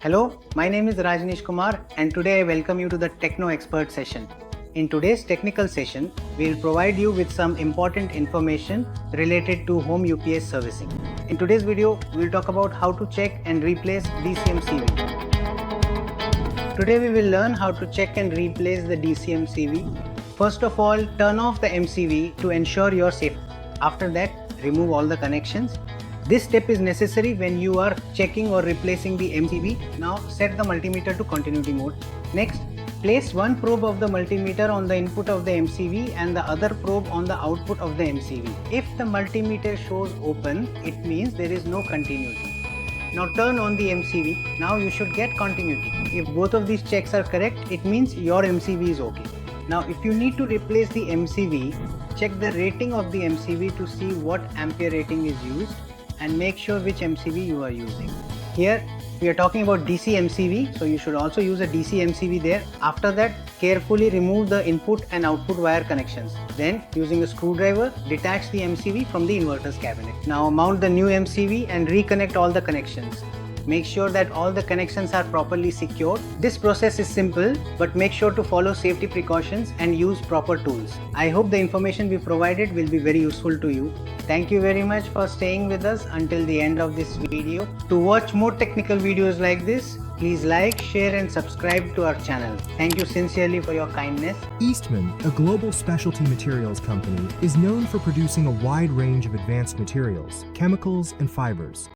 Hello, my name is Rajneesh Kumar and today I welcome you to the Techno Expert session. In today's technical session, we will provide you with some important information related to home UPS servicing. In today's video, we will talk about how to check and replace DC MCB. Today we will learn how to check and replace the DC MCB. First of all, turn off the MCB to ensure your safety. After that, remove all the connections. This step is necessary when you are checking or replacing the MCB. Now set the multimeter to continuity mode. Next, place one probe of the multimeter on the input of the MCB and the other probe on the output of the MCB. If the multimeter shows open, it means there is no continuity. Now turn on the MCB. Now you should get continuity. If both of these checks are correct, it means your MCB is okay. Now if you need to replace the MCB, check the rating of the MCB to see what ampere rating is used and make sure which MCB you are using. Here we are talking about DC MCB, so you should also use a DC MCB there. After that, carefully remove the input and output wire connections. Then using a screwdriver, detach the MCB from the inverter's cabinet. Now mount the new MCB and reconnect all the connections. Make sure that all the connections are properly secured. This process is simple, but make sure to follow safety precautions and use proper tools. I hope the information we provided will be very useful to you. Thank you very much for staying with us until the end of this video. To watch more technical videos like this, please like, share and subscribe to our channel. Thank you sincerely for your kindness. Eastman, a global specialty materials company, is known for producing a wide range of advanced materials, chemicals, and fibers.